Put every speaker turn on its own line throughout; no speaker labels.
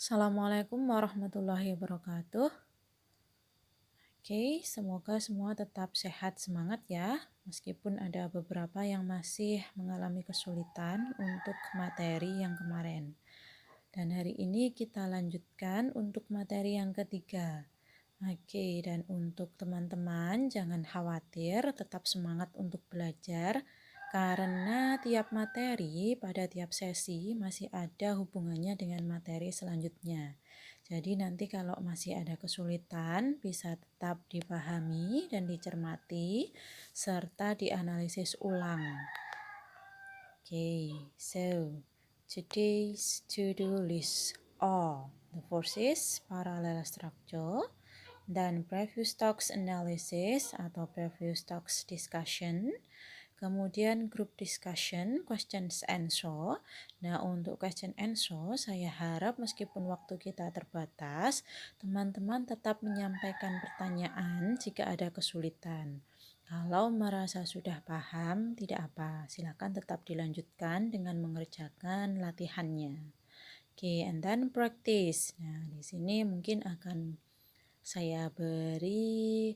Assalamualaikum warahmatullahi wabarakatuh. Oke, semoga semua tetap sehat semangat ya, meskipun ada beberapa yang masih mengalami kesulitan untuk materi yang kemarin. Dan hari ini kita lanjutkan untuk materi yang ketiga. Oke, dan untuk teman-teman jangan khawatir, tetap semangat untuk belajar karena tiap materi pada tiap sesi masih ada hubungannya dengan materi selanjutnya. Jadi nanti kalau masih ada kesulitan bisa tetap dipahami dan dicermati serta dianalisis ulang. Okay, so today's to-do list are the forces, parallel structure, dan previous talks analysis atau previous talks discussion, kemudian group discussion, questions answer. Nah, untuk question answer saya harap meskipun waktu kita terbatas, teman-teman tetap menyampaikan pertanyaan jika ada kesulitan. Kalau merasa sudah paham, tidak apa, silakan tetap dilanjutkan dengan mengerjakan latihannya. Oke, and then practice. Nah, di sini mungkin akan saya beri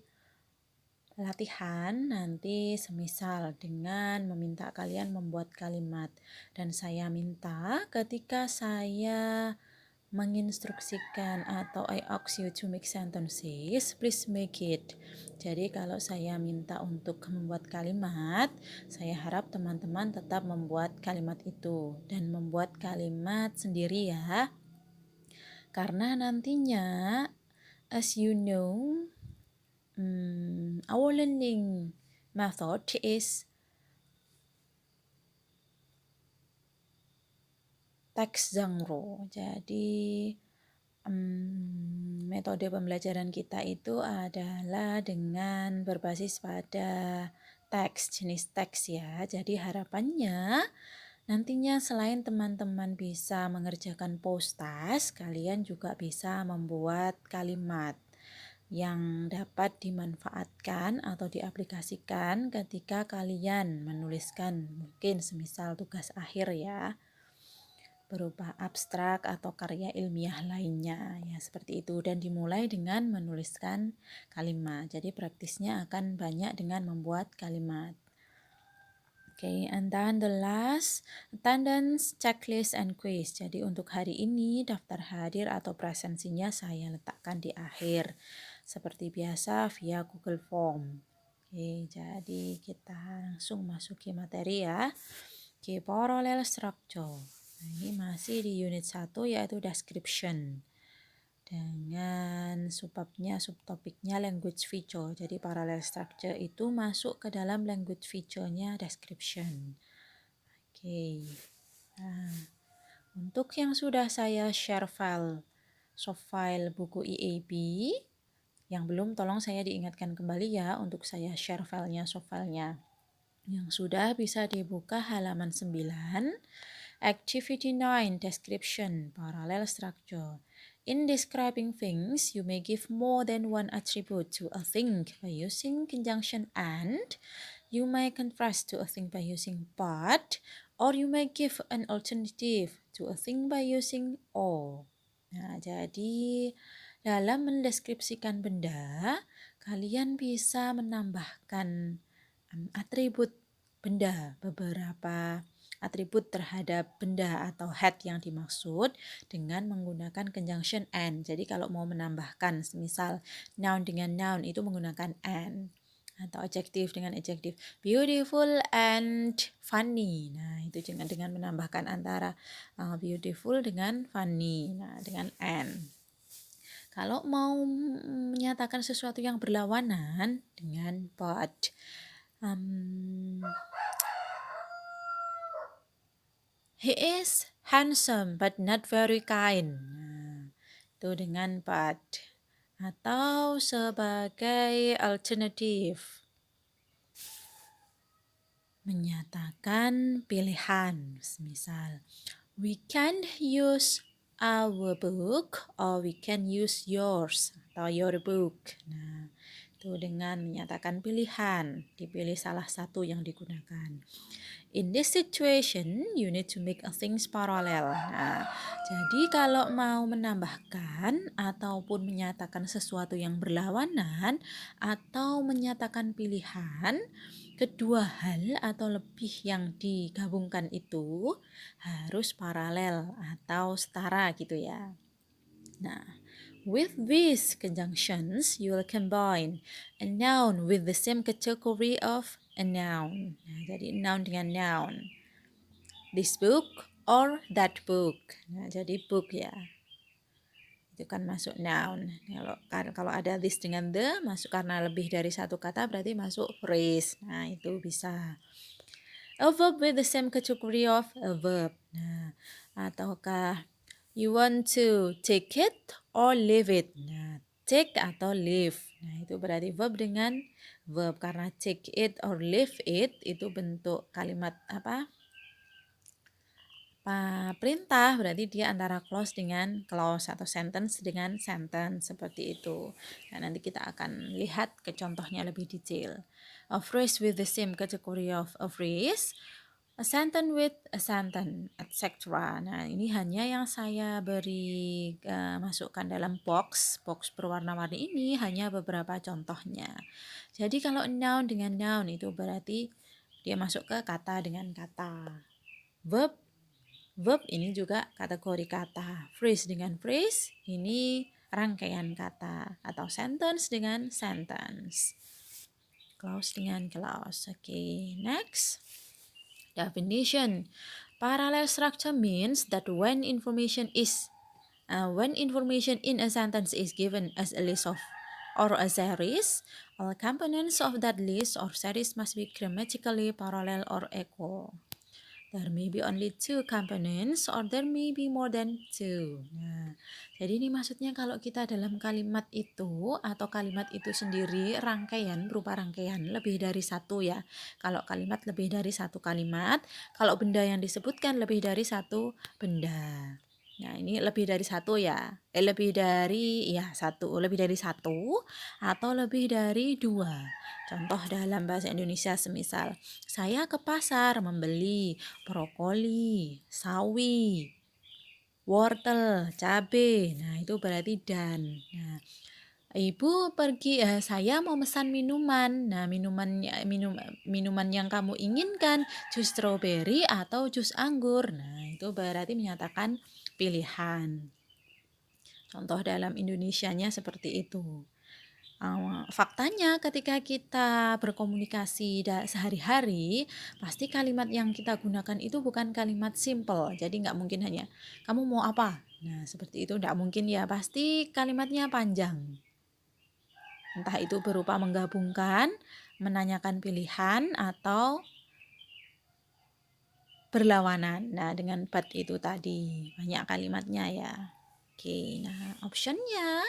latihan nanti semisal dengan meminta kalian membuat kalimat, dan saya minta ketika saya menginstruksikan atau I ask you to make sentences, please make it. Jadi kalau saya minta untuk membuat kalimat, saya harap teman-teman tetap membuat kalimat itu dan membuat kalimat sendiri ya. Karena nantinya as you know, our learning method is text genre. Jadi metode pembelajaran kita itu adalah dengan berbasis pada teks, jenis teks ya. Jadi harapannya nantinya selain teman-teman bisa mengerjakan post task, kalian juga bisa membuat kalimat yang dapat dimanfaatkan atau diaplikasikan ketika kalian menuliskan mungkin semisal tugas akhir ya, berupa abstrak atau karya ilmiah lainnya ya, seperti itu. Dan dimulai dengan menuliskan kalimat, jadi praktisnya akan banyak dengan membuat kalimat. Okay, and then the last, attendance, checklist, and quiz. Jadi untuk hari ini daftar hadir atau presensinya saya letakkan di akhir seperti biasa via Google Form. Oke, jadi kita langsung masuki materi ya. Oke, parallel structure. Nah, ini masih di unit 1 yaitu description. Dengan subtopiknya language feature. Jadi parallel structure itu masuk ke dalam language feature-nya description. Oke. Nah, untuk yang sudah saya share soft file buku EAB, yang belum tolong saya diingatkan kembali ya untuk saya share soft filenya. Yang sudah bisa dibuka halaman 9, Activity 9, Description, Parallel Structure. In describing things, you may give more than one attribute to a thing by using conjunction and, you may contrast to a thing by using but, or you may give an alternative to a thing by using or. Nah, jadi dalam mendeskripsikan benda, kalian bisa menambahkan atribut benda, beberapa atribut terhadap benda atau head yang dimaksud dengan menggunakan conjunction and. Jadi kalau mau menambahkan misal noun dengan noun itu menggunakan and, atau adjective dengan adjective, beautiful and funny. Nah, itu dengan menambahkan antara beautiful dengan funny. Nah, dengan and. Kalau mau menyatakan sesuatu yang berlawanan dengan but. He is handsome but not very kind. Nah, itu dengan but. Atau sebagai alternatif, menyatakan pilihan. Misal, we can use our book or we can use yours atau your book. Nah, Itu dengan menyatakan pilihan, dipilih salah satu yang digunakan. In this situation, you need to make a things parallel. Nah, jadi kalau mau menambahkan ataupun menyatakan sesuatu yang berlawanan atau menyatakan pilihan, kedua hal atau lebih yang digabungkan itu harus paralel atau setara gitu ya. Nah, with these conjunctions, you will combine a noun with the same category of a noun. Nah, jadi noun dengan noun. This book or that book. Nah, jadi book ya. Itu kan masuk noun. Kalau ada this dengan the, masuk karena lebih dari satu kata berarti masuk phrase. Nah, itu bisa. A verb with the same category of a verb. Nah, ataukah you want to take it or leave it. Nah, take atau leave. Nah, itu berarti verb dengan verb. Karena take it or leave it itu bentuk kalimat perintah, berarti dia antara clause dengan clause atau sentence dengan sentence seperti itu. Nah, nanti kita akan lihat ke contohnya lebih detail. A phrase with the same category of a phrase, a sentence with a sentence, etc. Nah, ini hanya yang saya beri masukkan dalam box berwarna-warni ini hanya beberapa contohnya. Jadi kalau noun dengan noun itu berarti dia masuk ke kata dengan kata. Verb ini juga kategori kata. Phrase dengan phrase ini rangkaian kata atau sentence dengan sentence. Clause dengan clause. Okay, next. Definition. Parallel structure means that when information in a sentence is given as a list of or a series, all components of that list or series must be grammatically parallel or equal. There may be only two components or there may be more than two. Nah, jadi ini maksudnya kalau kita dalam kalimat itu atau kalimat itu sendiri rangkaian berupa rangkaian lebih dari satu ya. Kalau kalimat lebih dari satu kalimat, kalau benda yang disebutkan lebih dari satu benda. Nah, ini lebih dari satu ya. Lebih dari satu atau lebih dari dua. Contoh dalam bahasa Indonesia semisal saya ke pasar membeli brokoli, sawi, wortel, cabai. Nah, itu berarti dan. Nah, Ibu pergi, saya mau pesan minuman. Nah, minuman yang kamu inginkan jus stroberi atau jus anggur. Nah, itu berarti menyatakan pilihan. Contoh dalam Indonesianya seperti itu. Faktanya ketika kita berkomunikasi sehari-hari, pasti kalimat yang kita gunakan itu bukan kalimat simple. Jadi nggak mungkin hanya, kamu mau apa? Nah, seperti itu nggak mungkin ya. Pasti kalimatnya panjang. Entah itu berupa menggabungkan, menanyakan pilihan, atau berlawanan. Nah, dengan but itu tadi, banyak kalimatnya ya. Oke, nah optionnya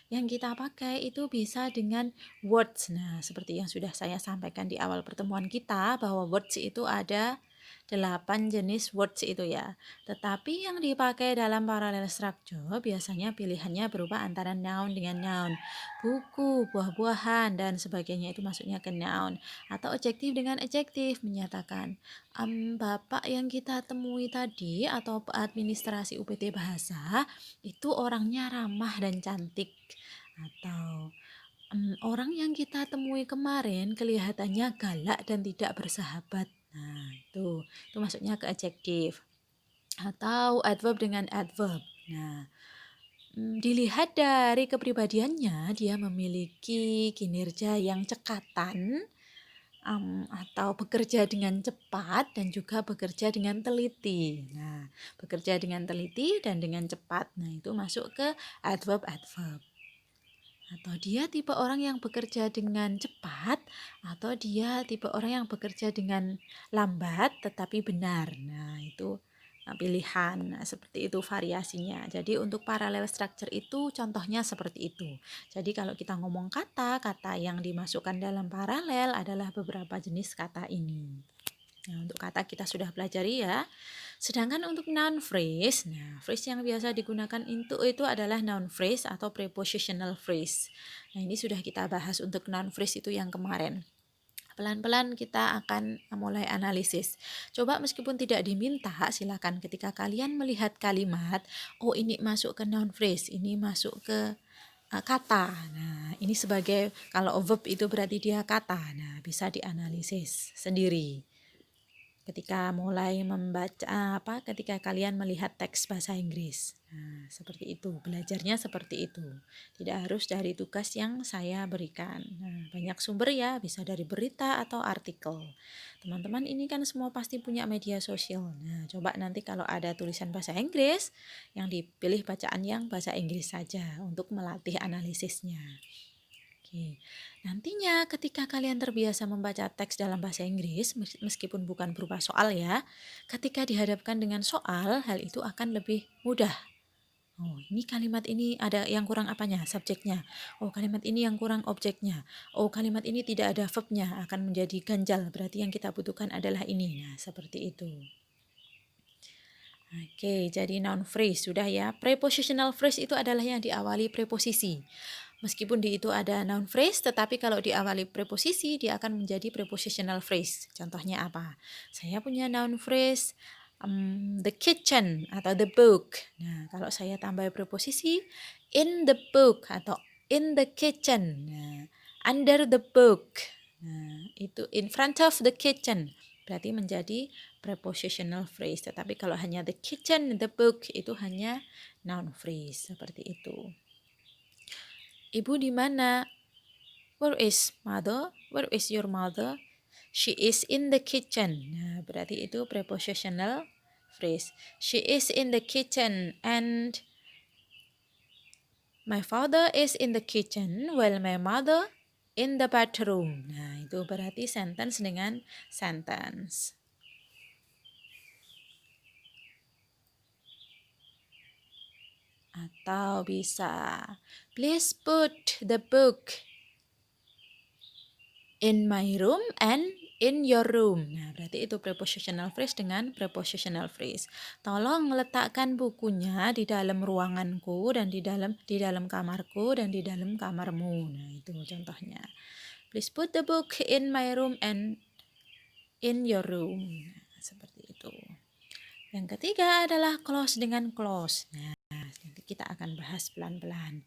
yang kita pakai itu bisa dengan words. Nah, seperti yang sudah saya sampaikan di awal pertemuan kita bahwa words itu ada 8 jenis words itu ya. Tetapi yang dipakai dalam parallel structure biasanya pilihannya berupa antara noun dengan noun. Buku, buah-buahan, dan sebagainya itu masuknya ke noun. Atau adjektif dengan adjektif menyatakan Bapak yang kita temui tadi atau administrasi UPT Bahasa itu orangnya ramah dan cantik. Atau orang yang kita temui kemarin kelihatannya galak dan tidak bersahabat. Nah, itu masuknya ke adjektif. Atau adverb dengan adverb. Nah, dilihat dari kepribadiannya, dia memiliki kinerja yang cekatan, atau bekerja dengan cepat dan juga bekerja dengan teliti. Nah, bekerja dengan teliti dan dengan cepat. Nah, itu masuk ke adverb. Atau dia tipe orang yang bekerja dengan cepat, atau dia tipe orang yang bekerja dengan lambat tetapi benar. Nah, itu pilihan. Nah, seperti itu variasinya. Jadi untuk parallel structure itu contohnya seperti itu. Jadi kalau kita ngomong kata yang dimasukkan dalam paralel adalah beberapa jenis kata ini. Nah, untuk kata kita sudah pelajari ya. Sedangkan untuk noun phrase, nah phrase yang biasa digunakan itu adalah noun phrase atau prepositional phrase. Nah, ini sudah kita bahas untuk noun phrase itu yang kemarin. Pelan-pelan kita akan mulai analisis. Coba meskipun tidak diminta, silakan ketika kalian melihat kalimat, oh ini masuk ke noun phrase, ini masuk ke kata. Nah, ini sebagai kalau verb itu berarti dia kata. Nah, bisa dianalisis sendiri. Ketika mulai membaca ketika kalian melihat teks bahasa Inggris. Nah, seperti itu. Belajarnya seperti itu. Tidak harus dari tugas yang saya berikan. Nah, banyak sumber ya, bisa dari berita atau artikel. Teman-teman ini kan semua pasti punya media sosial. Nah, coba nanti kalau ada tulisan bahasa Inggris, yang dipilih bacaan yang bahasa Inggris saja untuk melatih analisisnya. Oke. Nantinya ketika kalian terbiasa membaca teks dalam bahasa Inggris, meskipun bukan berupa soal ya, ketika dihadapkan dengan soal, hal itu akan lebih mudah. Oh, ini kalimat ini ada yang kurang apanya? Subjeknya. Oh, kalimat ini yang kurang objeknya. Oh, kalimat ini tidak ada verbnya, akan menjadi ganjal. Berarti yang kita butuhkan adalah ini. Nah, seperti itu. Oke, jadi noun phrase sudah ya. Prepositional phrase itu adalah yang diawali preposisi. Meskipun di itu ada noun phrase, tetapi kalau diawali preposisi, dia akan menjadi prepositional phrase. Contohnya apa? Saya punya noun phrase, the kitchen atau the book. Nah, kalau saya tambah preposisi, in the book atau in the kitchen. Nah, under the book. Nah, itu in front of the kitchen. Berarti menjadi prepositional phrase. Tetapi kalau hanya the kitchen, the book, itu hanya noun phrase. Seperti itu. Ibu di mana? Where is mother? Where is your mother? She is in the kitchen. Nah, berarti itu prepositional phrase. She is in the kitchen and my father is in the kitchen while my mother in the bathroom. Nah, itu berarti sentence dengan sentence. Atau bisa, please put the book in my room and in your room. Nah, berarti itu prepositional phrase dengan prepositional phrase. Tolong letakkan bukunya di dalam ruanganku dan di dalam kamarku dan di dalam kamarmu. Nah, itu contohnya. Please put the book in my room and in your room. Nah, seperti itu. Yang ketiga adalah clause dengan clause. Nah, nanti kita akan bahas pelan-pelan.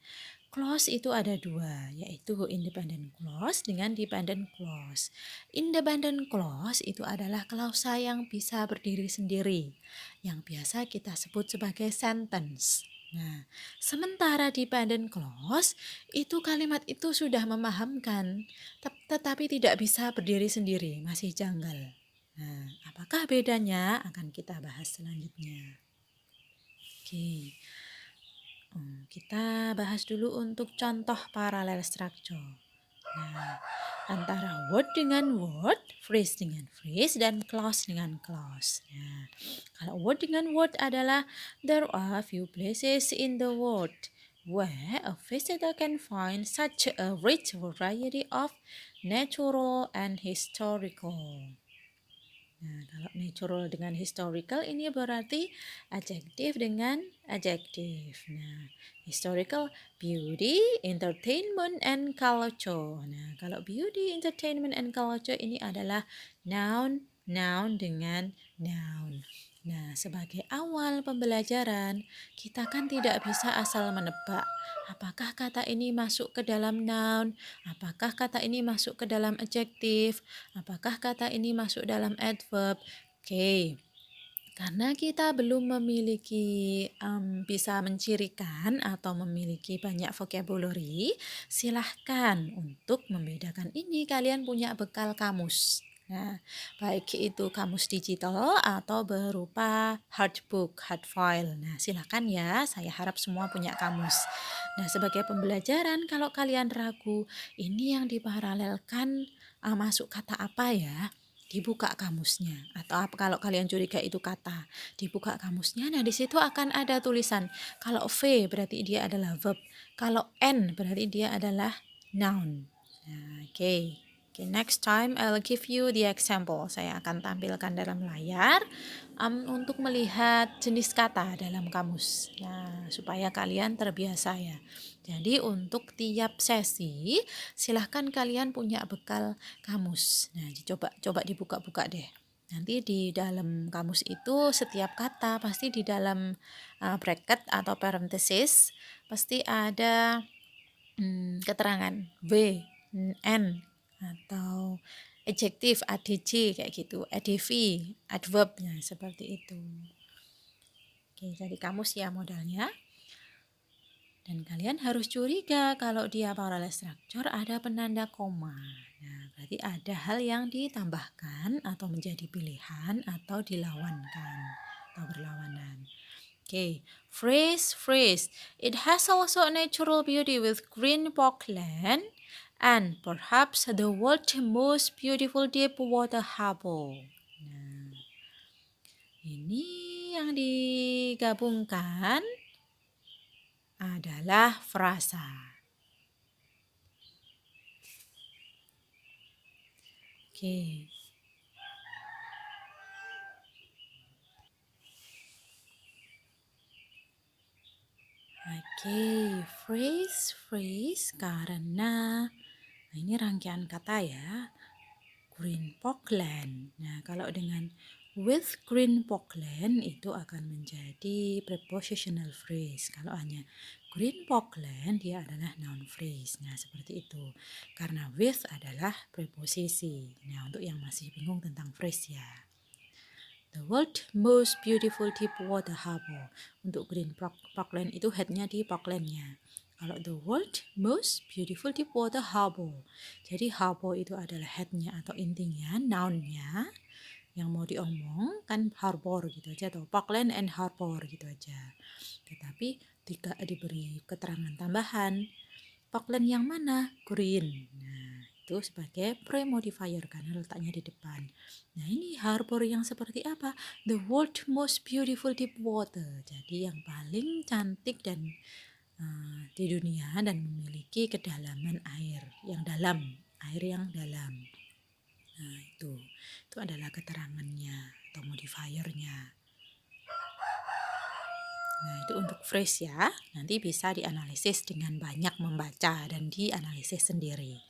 Clause itu ada dua, yaitu independent clause dengan dependent clause. Independent clause itu adalah klausa yang bisa berdiri sendiri, yang biasa kita sebut sebagai sentence. Nah, sementara dependent clause itu kalimat itu sudah memahamkan, tetapi tidak bisa berdiri sendiri, masih janggal. Nah, apakah bedanya? Akan kita bahas selanjutnya. Oke. Kita bahas dulu untuk contoh parallel structure. Nah, antara word dengan word, phrase dengan phrase, dan clause dengan clause. Nah, kalau word dengan word adalah there are few places in the world where a visitor can find such a rich variety of natural and historical. Nah, kalau natural dengan historical ini berarti adjektif dengan adjektif. Nah, historical beauty, entertainment, and culture. Nah, kalau beauty, entertainment, and culture ini adalah noun dengan noun. Nah, sebagai awal pembelajaran, kita kan tidak bisa asal menebak apakah kata ini masuk ke dalam noun, apakah kata ini masuk ke dalam adjektif, apakah kata ini masuk dalam adverb. Oke. Karena kita belum memiliki bisa mencirikan atau memiliki banyak vocabulary, silahkan untuk membedakan ini kalian punya bekal kamus. Nah, baik itu kamus digital atau berupa hardbook, hard file. Nah, silakan ya, saya harap semua punya kamus. Nah, sebagai pembelajaran kalau kalian ragu, ini yang diparalelkan masuk kata apa ya? Dibuka kamusnya. Atau apa kalau kalian curiga itu kata, dibuka kamusnya. Nah, di situ akan ada tulisan. Kalau V berarti dia adalah verb. Kalau N berarti dia adalah noun. Nah, oke. Okay, next time I'll give you the example. Saya akan tampilkan dalam layar untuk melihat jenis kata dalam kamus. Nah, supaya kalian terbiasa ya. Jadi untuk tiap sesi silahkan kalian punya bekal kamus. Nah, coba dibuka-buka deh. Nanti di dalam kamus itu setiap kata pasti di dalam bracket atau parenthesis pasti ada keterangan V, N, atau adjektif, adj kayak gitu, adv, adverb, nah seperti itu. Oke, jadi kamus ya modalnya. Dan kalian harus curiga kalau dia parallel structure ada penanda koma. Nah, berarti ada hal yang ditambahkan atau menjadi pilihan atau dilawankan atau berlawanan. Okay, phrase. It has also a natural beauty with green parkland and perhaps the world's most beautiful deep water harbor. Nah, ini yang digabungkan adalah frasa. Oke. Oke, phrase karena ini rangkaian kata ya. Green Parkland. Nah, kalau dengan with Green Parkland itu akan menjadi prepositional phrase. Kalau hanya Green Parkland dia adalah noun phrase. Nah, seperti itu. Karena with adalah preposisi. Nah, untuk yang masih bingung tentang phrase ya. The world most beautiful deep water harbor. Untuk Green Parkland itu headnya di Parklandnya. Kalau the world most beautiful deep water harbor. Jadi harbor itu adalah headnya atau intinya, nounnya. Yang mau diomong kan harbor gitu aja atau Parkland and harbor gitu aja. Tetapi tidak diberi keterangan tambahan. Parkland yang mana? Green. Nah, itu sebagai premodifier karena letaknya di depan. Nah, ini harbor yang seperti apa? The world most beautiful deep water. Jadi yang paling cantik dan di dunia dan memiliki kedalaman air yang dalam, air yang dalam. Nah, itu adalah keterangannya atau modifiernya. Nah, itu untuk phrase ya. Nanti bisa dianalisis dengan banyak membaca dan dianalisis sendiri.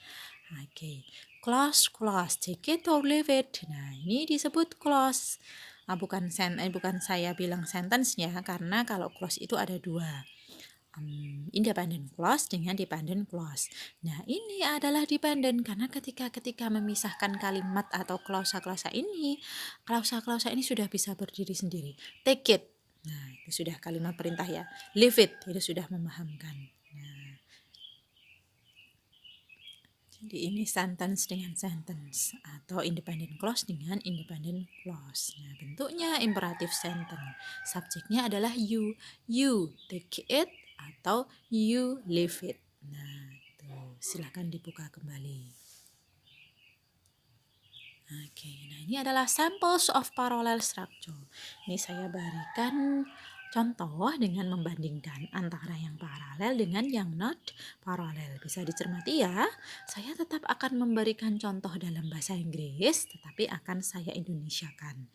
Oke. Clause, take it or leave it. Nah, ini disebut clause. Bukan saya bilang sentence-nya karena kalau clause itu ada dua. Independent clause dengan dependent clause. Nah, ini adalah dependent karena ketika memisahkan kalimat atau klausa-klausa ini sudah bisa berdiri sendiri. Take it. Nah, itu sudah kalimat perintah ya. Leave it, itu sudah memahamkan. Nah, jadi ini sentence dengan sentence atau independent clause dengan independent clause. Nah, bentuknya imperative sentence. Subjeknya adalah you. You take it atau you leave it. Nah, itu silakan dibuka kembali. Oke, nah ini adalah samples of parallel structure. Ini saya berikan contoh dengan membandingkan antara yang paralel dengan yang not paralel. Bisa dicermati ya. Saya tetap akan memberikan contoh dalam bahasa Inggris, tetapi akan saya Indonesiakan.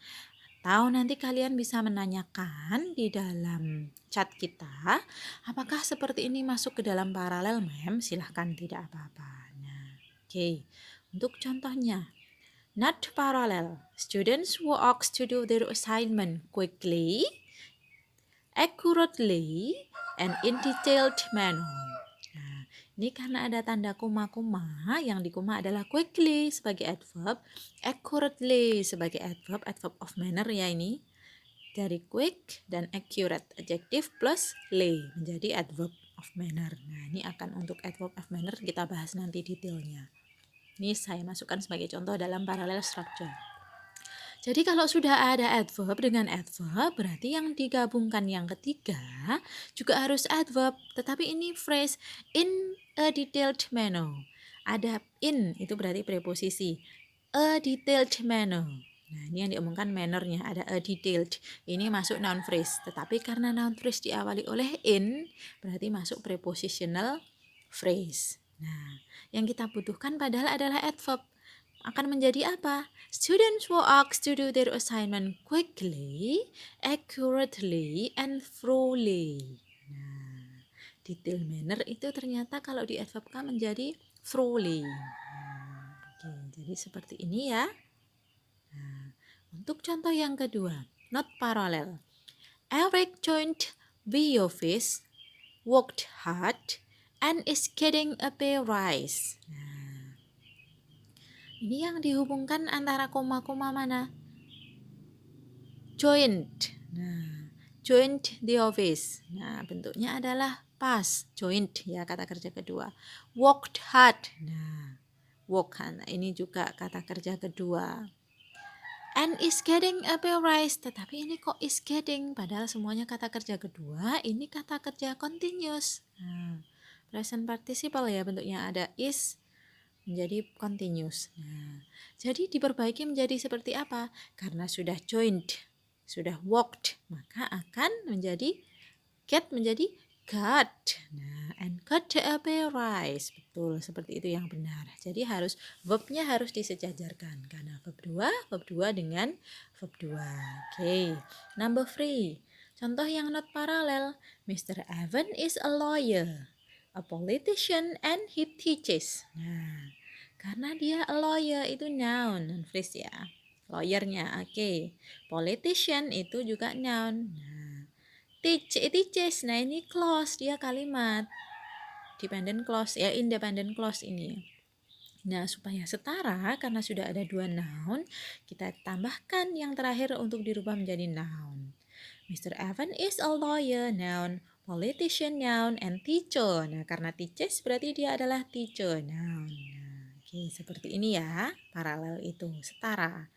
Atau nanti kalian bisa menanyakan di dalam chat kita, apakah seperti ini masuk ke dalam paralel, mem? Silahkan, tidak apa-apa. Nah, oke. Untuk contohnya, not parallel. Students were asked to do their assignment quickly, accurately, and in detailed manner. Nah, ini karena ada tanda koma-koma, yang di koma adalah quickly sebagai adverb, accurately sebagai adverb of manner ya ini. Dari quick dan accurate, adjective plus lay menjadi adverb of manner. Nah, ini akan untuk adverb of manner kita bahas nanti detailnya. Ini saya masukkan sebagai contoh dalam parallel structure. Jadi kalau sudah ada adverb dengan adverb, berarti yang digabungkan yang ketiga juga harus adverb. Tetapi ini phrase in a detailed manner. Ada in, itu berarti preposisi. A detailed manner. Nah, ini yang diomongkan mannernya, ada a detailed. Ini masuk noun phrase. Tetapi karena noun phrase diawali oleh in, berarti masuk prepositional phrase. Nah, yang kita butuhkan padahal adalah adverb. akan menjadi apa? Students were asked to do their assignment quickly, accurately, and thoroughly. Nah, detail manner itu ternyata kalau diadverbkan menjadi thoroughly. Oke, jadi seperti ini ya. Nah, untuk contoh yang kedua, not parallel. Eric joined the office, worked hard, and is getting a pay rise. Nah, ini yang dihubungkan antara koma-koma mana? Joined. Nah, joined the office. Nah, bentuknya adalah past, joined ya kata kerja kedua. Worked hard. Nah, work. Nah, ini juga kata kerja kedua. And is getting a pay rise. Tetapi ini kok is getting? Padahal semuanya kata kerja kedua. Ini kata kerja continuous. Nah, present participle ya bentuknya ada is menjadi continuous. Nah, jadi diperbaiki menjadi seperti apa? Karena sudah joined, sudah worked, maka akan menjadi get menjadi got. Nah, and got a pay rise. Betul, seperti itu yang benar. Jadi verbnya harus disejajarkan karena verb 2 dengan verb 2. Oke. Number 3. Contoh yang not parallel. Mr. Evan is a lawyer, a politician, and he teaches. Nah, karena dia a lawyer itu noun, non phrase ya. Lawyernya, oke. Politician itu juga noun. Nah, teaches, nah ini clause, dia kalimat. Dependent clause ya, independent clause ini. Nah, supaya setara karena sudah ada 2 noun, kita tambahkan yang terakhir untuk dirubah menjadi noun. Mr. Evan is a lawyer, noun, politician, noun, and teacher. Nah, karena teaches berarti dia adalah teacher, noun. Nah, oke, seperti ini ya, paralel itu, setara.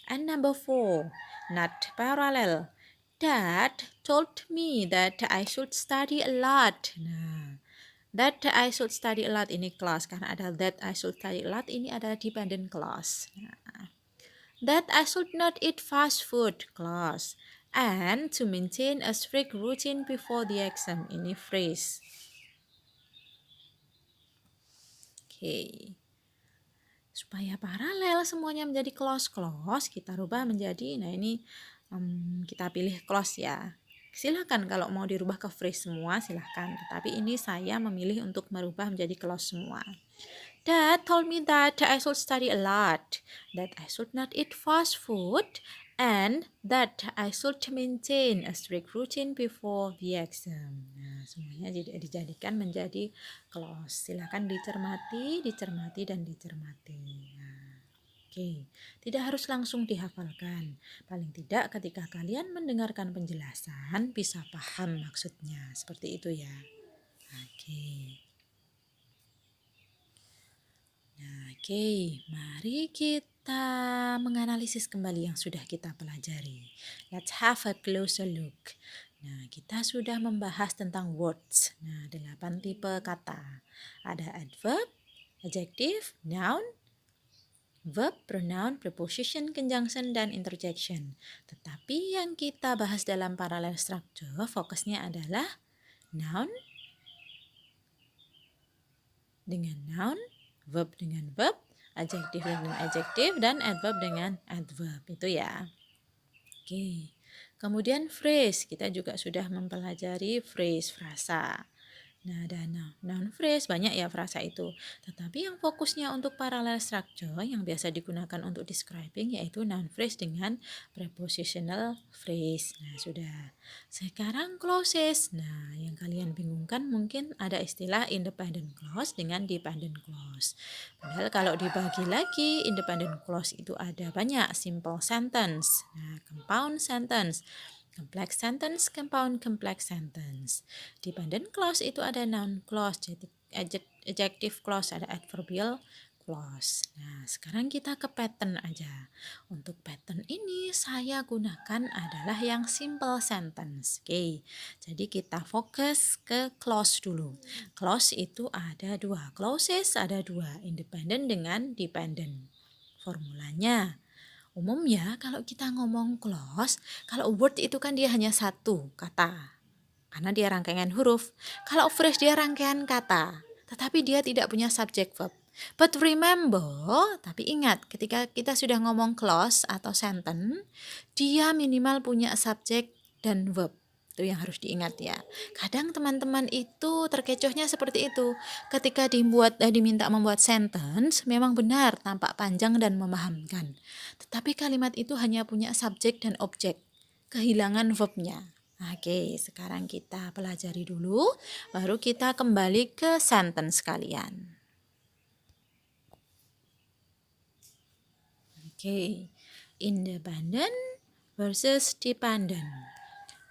And number 4, not parallel. Dad told me that I should study a lot. Nah, that I should study a lot ini clause karena ada that I should study a lot ini adalah dependent clause. Nah, that I should not eat fast food clause. And to maintain a strict routine before the exam ini phrase. Oke. Supaya paralel semuanya menjadi clause, kita rubah menjadi, nah ini kita pilih clause ya. Silahkan kalau mau dirubah ke phrase semua silahkan, tetapi ini saya memilih untuk merubah menjadi clause semua. Dad told me that I should study a lot, that I should not eat fast food, and that I should maintain a strict routine before the exam. Nah, semuanya dijadikan menjadi clause. Silakan dicermati, dan dicermati. Nah, oke, tidak harus langsung dihafalkan. Paling tidak ketika kalian mendengarkan penjelasan bisa paham maksudnya. Seperti itu ya. Oke. Oke, mari kita menganalisis kembali yang sudah kita pelajari. Let's have a closer look. Nah, kita sudah membahas tentang words. Nah, 8 tipe kata. Ada adverb, adjective, noun, verb, pronoun, preposition, conjunction, dan interjection. Tetapi yang kita bahas dalam parallel structure, fokusnya adalah noun dengan noun, verb dengan verb, adjektif dengan adjektif, dan adverb dengan adverb. Itu ya. Oke. Kemudian phrase, kita juga sudah mempelajari phrase, frasa. Nah, ada noun phrase, banyak ya frasa itu. Tetapi yang fokusnya untuk parallel structure yang biasa digunakan untuk describing yaitu noun phrase dengan prepositional phrase. Nah, sudah. Sekarang clauses. Nah, yang kalian bingungkan mungkin ada istilah independent clause dengan dependent clause. Padahal kalau dibagi lagi, independent clause itu ada banyak. Simple sentence, nah, compound sentence, complex sentence, compound complex sentence. Dependent clause itu ada noun clause, adjective clause, ada adverbial clause. Nah, sekarang kita ke pattern aja. Untuk pattern ini saya gunakan adalah yang simple sentence. Oke, jadi kita fokus ke clause dulu. Clause itu ada 2. Clauses ada 2, independent dengan dependent. Formulanya, umumnya kalau kita ngomong clause, kalau word itu kan dia hanya satu kata, karena dia rangkaian huruf. Kalau phrase dia rangkaian kata, tetapi dia tidak punya subject verb. But remember, tapi ingat ketika kita sudah ngomong clause atau sentence, dia minimal punya subjek dan verb. Itu yang harus diingat ya. Kadang teman-teman itu terkecohnya seperti itu. Ketika diminta membuat sentence, memang benar tampak panjang dan memahamkan. Tetapi kalimat itu hanya punya subjek dan objek. Kehilangan verbnya. Oke, sekarang kita pelajari dulu, baru kita kembali ke sentence kalian. Oke, independent versus dependent.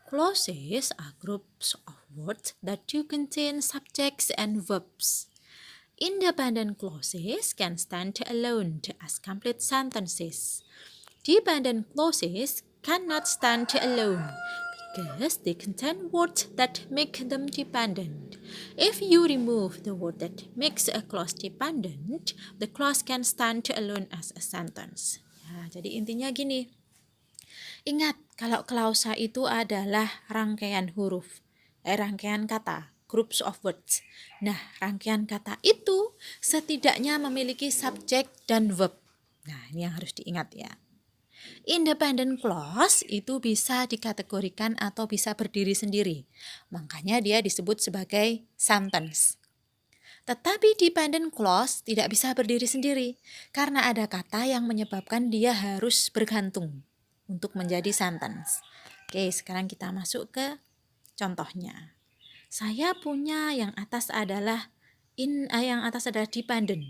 Clauses are groups of words that do contain subjects and verbs. Independent clauses can stand alone as complete sentences. Dependent clauses cannot stand alone because they contain words that make them dependent. If you remove the word that makes a clause dependent, the clause can stand alone as a sentence. Ya, jadi intinya gini. Ingat, kalau klausa itu adalah rangkaian huruf, rangkaian kata, groups of words. Nah, rangkaian kata itu setidaknya memiliki subjek dan verb. Nah, ini yang harus diingat ya. Independent clause itu bisa dikategorikan atau bisa berdiri sendiri. Makanya dia disebut sebagai sentence. Tetapi dependent clause tidak bisa berdiri sendiri karena ada kata yang menyebabkan dia harus bergantung untuk menjadi sentence. Oke, sekarang kita masuk ke contohnya. Saya punya yang atas adalah dependent.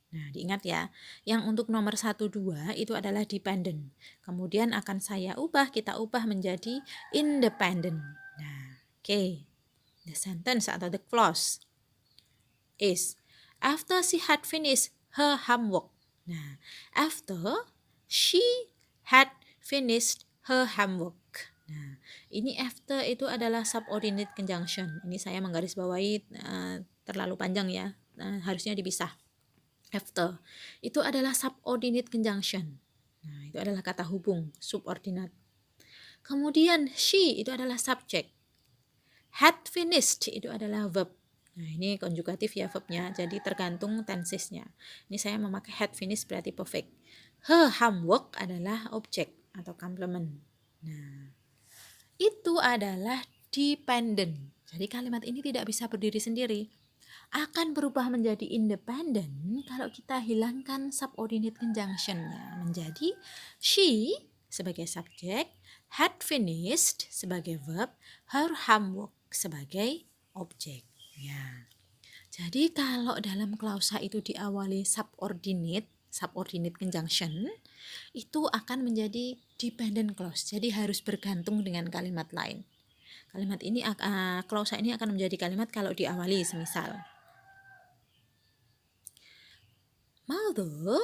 Nah, diingat ya, yang untuk nomor 1, 2 itu adalah dependent. Kemudian akan kita ubah menjadi independent. Nah, oke. The sentence atau the clause is, after she had finished her homework. Nah, after she had finished her homework. Nah, ini after itu adalah subordinate conjunction. Ini saya menggarisbawahi terlalu panjang ya, harusnya dipisah. After itu adalah subordinate conjunction. Nah, itu adalah kata hubung, subordinate. Kemudian she itu adalah subject. Had finished itu adalah verb. Nah, ini konjugatif ya verbnya, jadi tergantung tensesnya. Ini saya memakai had finished berarti perfect. Her homework adalah objek atau complement. Nah, itu adalah dependent. Jadi kalimat ini tidak bisa berdiri sendiri. Akan berubah menjadi independent kalau kita hilangkan subordinate conjunction-nya menjadi she sebagai subjek, had finished sebagai verb, her homework sebagai objek. Ya. Jadi kalau dalam klausa itu diawali subordinate conjunction, itu akan menjadi dependent clause. Jadi harus bergantung dengan kalimat lain. Kalimat ini klausa ini akan menjadi kalimat kalau diawali semisal Mother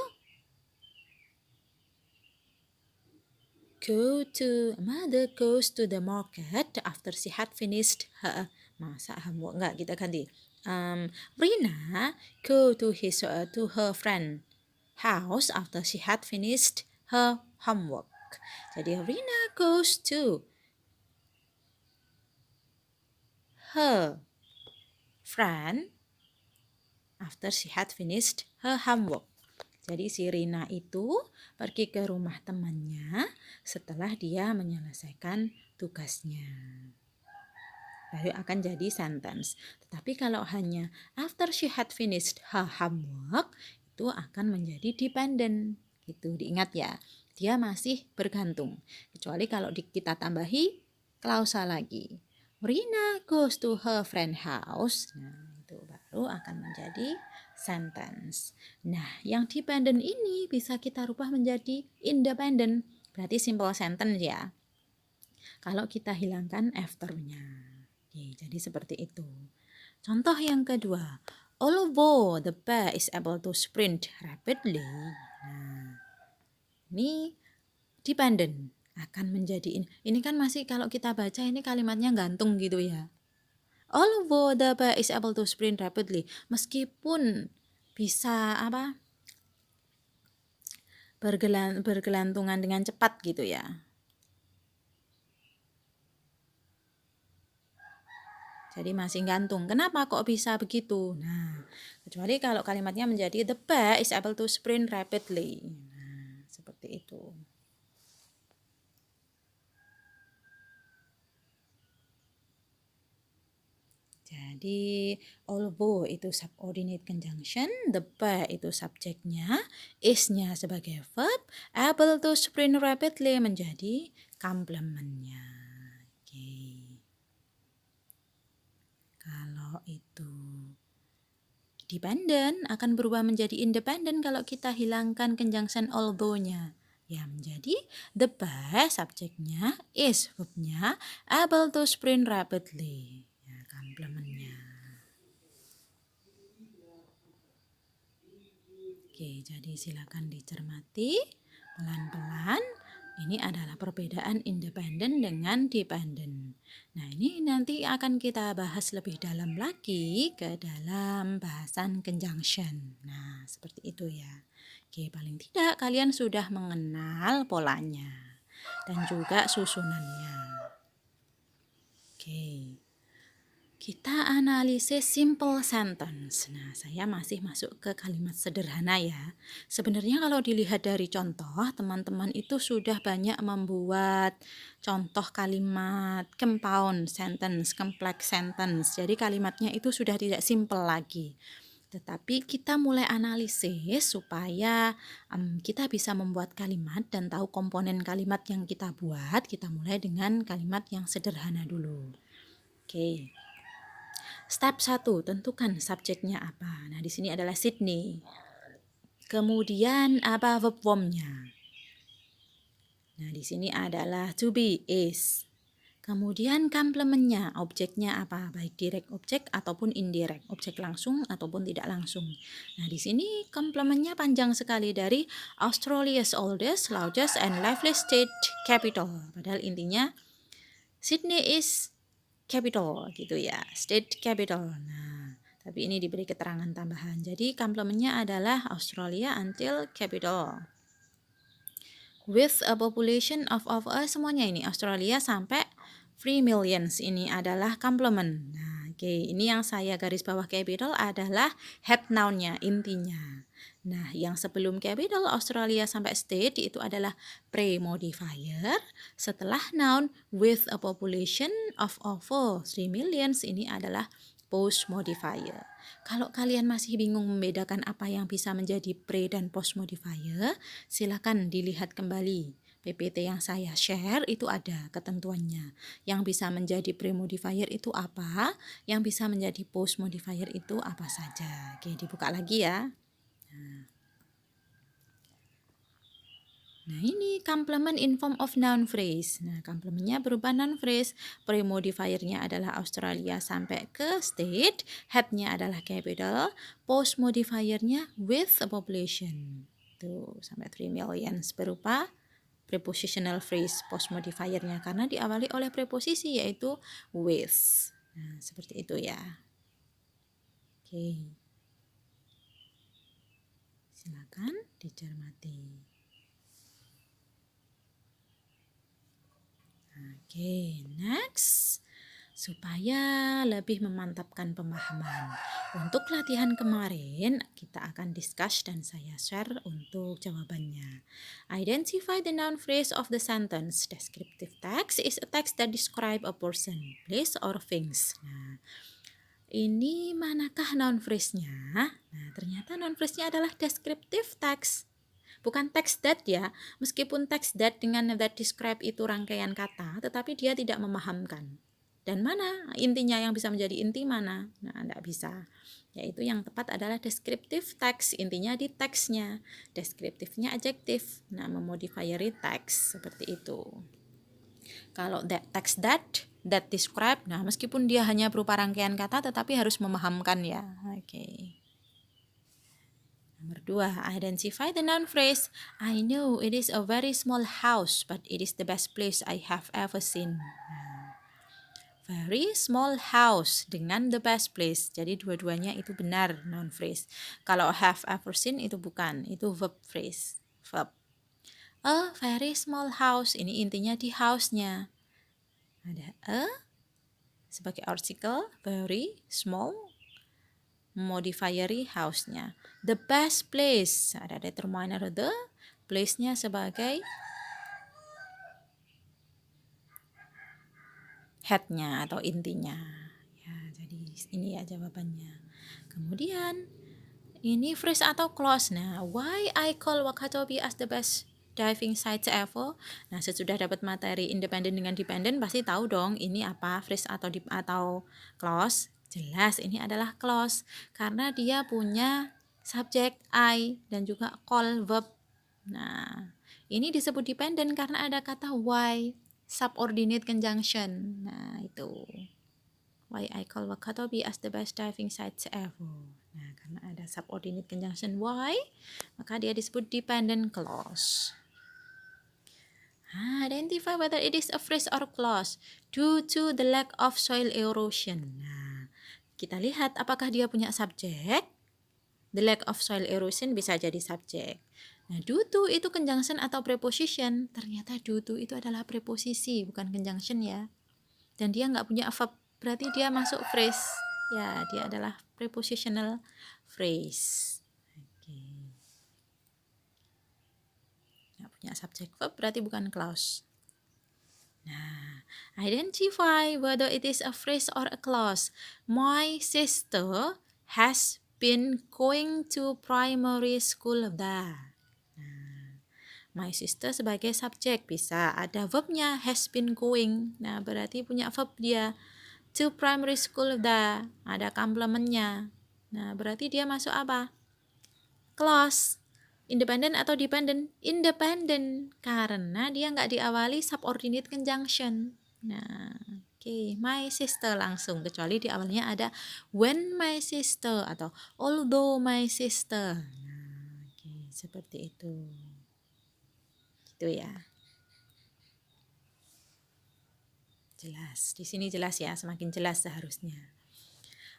goes to the market after she had finished her homework. Enggak, kita ganti. Rina go to her friend house after she had finished her homework. Jadi Rina goes to her friend after she had finished her homework. Jadi si Rina itu pergi ke rumah temannya setelah dia menyelesaikan tugasnya. Baru akan jadi sentence. Tetapi kalau hanya after she had finished her homework, itu akan menjadi dependent. Gitu, diingat ya. Dia masih bergantung. Kecuali kalau kita tambahi klausa lagi. Rina goes to her friend house. Nah, itu baru akan menjadi sentence. Nah, yang dependent ini bisa kita rubah menjadi independent. Berarti simple sentence ya. Kalau kita hilangkan after-nya. Oke, jadi seperti itu. Contoh yang kedua. Although the bear is able to sprint rapidly. Nah, ini dependent. Akan menjadi ini kan masih kalau kita baca ini kalimatnya gantung gitu ya. Although the bear is able to sprint rapidly, meskipun bisa bergelantungan dengan cepat gitu ya. Jadi masih gantung. Kenapa kok bisa begitu? Nah, kecuali kalau kalimatnya menjadi the bear is able to sprint rapidly. Nah, seperti itu. Jadi, although itu subordinate conjunction, the bear itu subjeknya, is-nya sebagai verb, able to sprint rapidly menjadi komplemennya. Oke. Kalau itu dependent akan berubah menjadi independent kalau kita hilangkan conjunction although-nya. Ya, menjadi the bear subjeknya, is verb-nya, able to sprint rapidly. Ya, komplemennya. Oke, jadi silakan dicermati pelan-pelan. Ini adalah perbedaan independen dengan dependent. Nah, ini nanti akan kita bahas lebih dalam lagi ke dalam bahasan conjunction. Nah, seperti itu ya. Oke, paling tidak kalian sudah mengenal polanya dan juga susunannya. Oke. Kita analisis simple sentence. Nah, saya masih masuk ke kalimat sederhana ya. Sebenarnya kalau dilihat dari contoh, teman-teman itu sudah banyak membuat contoh kalimat compound sentence, complex sentence. Jadi kalimatnya itu sudah tidak simple lagi. Tetapi kita mulai analisis supaya kita bisa membuat kalimat dan tahu komponen kalimat yang kita buat. Kita mulai dengan kalimat yang sederhana dulu. Oke. Step 1, tentukan subjeknya apa. Nah, di sini adalah Sydney. Kemudian apa verb formnya? Nah, di sini adalah to be, is. Kemudian komplemennya, objeknya apa? Baik direct objek ataupun indirect, objek langsung ataupun tidak langsung. Nah, di sini komplemennya panjang sekali dari Australia's oldest, largest, and liveliest state capital. Padahal intinya Sydney is capital gitu ya, state capital. Nah, tapi ini diberi keterangan tambahan. Jadi komplemennya adalah Australia until capital. With a population of semuanya ini Australia sampai 3 millions ini adalah komplement. Nah, oke, ini yang saya garis bawah capital adalah head noun-nya, intinya. Nah, yang sebelum capital Australia sampai state itu adalah pre-modifier. Setelah noun with a population of over 3 millions ini adalah post modifier. Kalau kalian masih bingung membedakan apa yang bisa menjadi pre dan post modifier, silakan dilihat kembali. PPT yang saya share itu ada ketentuannya. Yang bisa menjadi pre modifier itu apa, yang bisa menjadi post modifier itu apa saja. Oke, dibuka lagi ya. Nah, ini complement in form of noun phrase. Nah, complementnya berupa noun phrase. Pre-modifiernya adalah Australia sampai ke state. Head-nya adalah capital. Post modifiernya with a population. Tuh, sampai 3 millions berupa prepositional phrase post modifiernya. Karena diawali oleh preposisi yaitu with. Nah, seperti itu ya. Oke. Silakan dicermati. Oke, next. Supaya lebih memantapkan pemahaman. Untuk latihan kemarin, kita akan discuss dan saya share untuk jawabannya. Identify the noun phrase of the sentence. Descriptive text is a text that describe a person, place, or things. Nah, ini manakah noun phrase-nya? Nah, ternyata noun phrase-nya adalah descriptive text. Bukan text that ya, meskipun text that dengan that describe itu rangkaian kata, tetapi dia tidak memahamkan. Dan mana intinya yang bisa menjadi inti mana? Nah, tidak bisa. Yaitu yang tepat adalah descriptive text, intinya di teksnya. Deskriptifnya adjektif, nah memodifieri text, seperti itu. Kalau that text that describe, nah meskipun dia hanya berupa rangkaian kata, tetapi harus memahamkan ya. Oke. Nomor 2, identify the noun phrase. I know it is a very small house, but it is the best place I have ever seen. Very small house dengan the best place. Jadi dua-duanya itu benar noun phrase. Kalau have ever seen itu bukan, itu verb phrase. Verb. A very small house, ini intinya di house-nya. Ada a sebagai artikel, very, small, modifier house-nya. The best place, ada determiner the, place-nya sebagai head-nya atau intinya. Ya, jadi ini ya jawabannya. Kemudian ini phrase atau clause. Nah, why I call Wakatobi as the best diving site ever. Nah, sesudah dapat materi independen dengan dependent pasti tahu dong ini apa phrase atau clause. Jelas ini adalah clause karena dia punya subjek I dan juga call verb. Nah, ini disebut dependent karena ada kata why, subordinate conjunction. Nah, itu. Why I call Wakatobi as the best diving site ever. Nah, karena ada subordinate conjunction why, maka dia disebut dependent clause. Identify whether it is a phrase or clause due to the lack of soil erosion. Nah, kita lihat apakah dia punya subjek. The lack of soil erosion bisa jadi subjek. Nah, due to itu conjunction atau preposition. Ternyata due to itu adalah preposisi, bukan conjunction ya. Dan dia nggak punya verb, berarti dia masuk phrase. Ya, dia adalah prepositional phrase. Oke. Nggak punya subjek verb, berarti bukan clause. Nah, identify whether it is a phrase or a clause. My sister has been going to primary school there. Nah, my sister sebagai subjek bisa ada verbnya has been going. Nah, berarti punya verb dia. To primary school there. Ada komplementnya. Nah, berarti dia masuk apa? Clause. Independent atau dependent? Independent. Karena dia nggak diawali subordinate conjunction. Nah, oke. My sister langsung. Kecuali di awalnya ada when my sister atau although my sister. Nah, oke. Seperti itu. Gitu ya. Jelas. Di sini jelas ya. Semakin jelas seharusnya.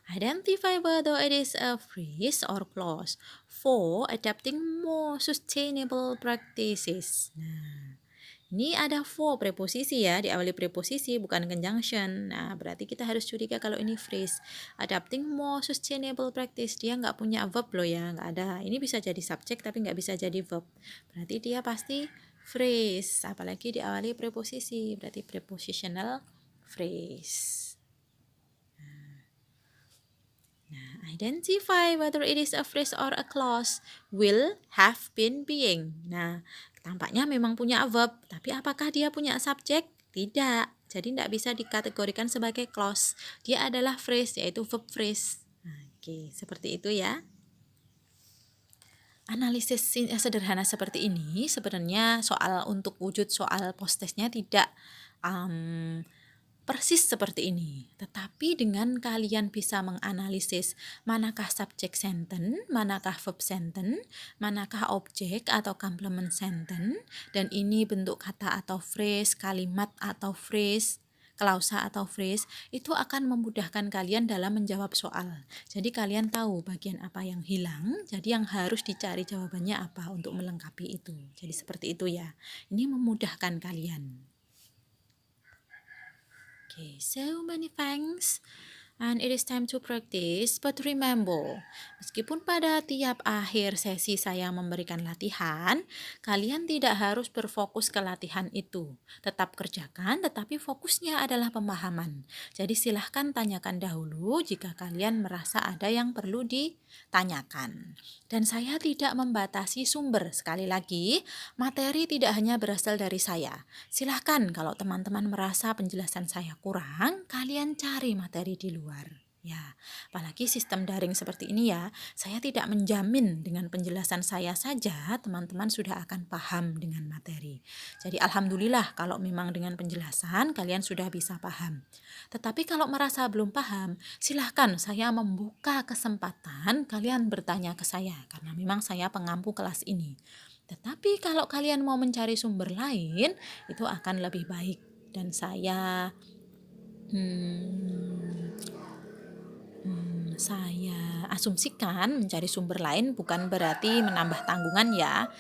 Identify whether it is a phrase or clause for adapting more sustainable practices. Nah, ini ada for preposisi ya, diawali preposisi bukan conjunction. Nah, berarti kita harus curiga kalau ini phrase. Adapting more sustainable practice, dia nggak punya verb loh ya, nggak ada. Ini bisa jadi subjek tapi nggak bisa jadi verb. Berarti dia pasti phrase, apalagi diawali preposisi, berarti prepositional phrase. Identify whether it is a phrase or a clause. Will, have been, being. Nah, tampaknya memang punya verb, tapi apakah dia punya subjek? Tidak. Jadi tidak bisa dikategorikan sebagai clause. Dia adalah phrase, yaitu verb phrase. Oke, seperti itu ya. Analisis sederhana seperti ini sebenarnya soal untuk wujud soal post-testnya tidak persis seperti ini, tetapi dengan kalian bisa menganalisis manakah subjek sentence, manakah verb sentence, manakah objek atau complement sentence, dan ini bentuk kata atau phrase, kalimat atau phrase, klausa atau phrase, itu akan memudahkan kalian dalam menjawab soal. Jadi kalian tahu bagian apa yang hilang, jadi yang harus dicari jawabannya apa untuk melengkapi itu. Jadi seperti itu ya. Ini memudahkan kalian. Okay, so many thanks. And it is time to practice, but remember, meskipun pada tiap akhir sesi saya memberikan latihan, kalian tidak harus berfokus ke latihan itu. Tetap kerjakan, tetapi fokusnya adalah pemahaman. Jadi silahkan tanyakan dahulu jika kalian merasa ada yang perlu ditanyakan. Dan saya tidak membatasi sumber. Sekali lagi, materi tidak hanya berasal dari saya. Silahkan kalau teman-teman merasa penjelasan saya kurang, kalian cari materi di luar. Ya, apalagi sistem daring seperti ini ya, saya tidak menjamin dengan penjelasan saya saja teman-teman sudah akan paham dengan materi. Jadi alhamdulillah kalau memang dengan penjelasan kalian sudah bisa paham. Tetapi kalau merasa belum paham, silahkan saya membuka kesempatan kalian bertanya ke saya karena memang saya pengampu kelas ini. Tetapi kalau kalian mau mencari sumber lain, itu akan lebih baik. Dan saya saya asumsikan mencari sumber lain bukan berarti menambah tanggungan ya.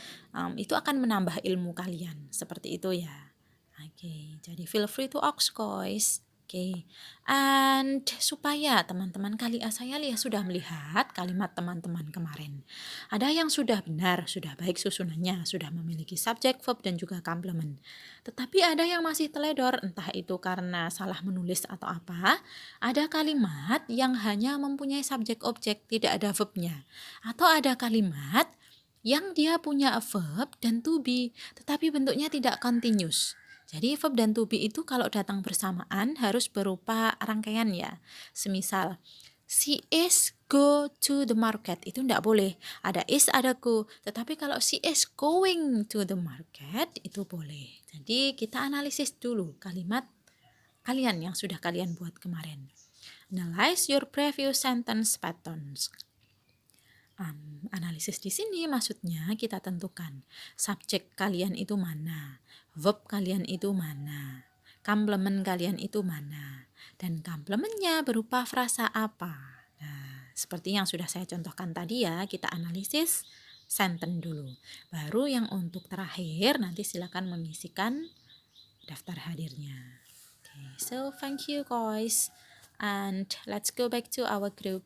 Itu akan menambah ilmu kalian. Seperti itu ya. Oke, jadi feel free to ask guys. Oke, and supaya teman-teman saya lihat sudah melihat kalimat teman-teman kemarin. Ada yang sudah benar, sudah baik susunannya, sudah memiliki subjek, verb, dan juga complement. Tetapi ada yang masih teledor, entah itu karena salah menulis atau apa. Ada kalimat yang hanya mempunyai subjek objek, tidak ada verbnya. Atau ada kalimat yang dia punya verb dan to be, tetapi bentuknya tidak continuous. Jadi verb dan to be itu kalau datang bersamaan harus berupa rangkaian ya. Semisal, she is go to the market, itu tidak boleh. Ada is, ada go. Tetapi kalau she is going to the market, itu boleh. Jadi kita analisis dulu kalimat kalian yang sudah kalian buat kemarin. Analyze your previous sentence patterns. Analisis di sini maksudnya kita tentukan subjek kalian itu mana, verb kalian itu mana, complement kalian itu mana, dan complementnya berupa frasa apa. Nah, seperti yang sudah saya contohkan tadi ya, kita analisis sentence dulu. Baru yang untuk terakhir nanti silakan mengisikan daftar hadirnya. Okay, so thank you guys, and let's go back to our group.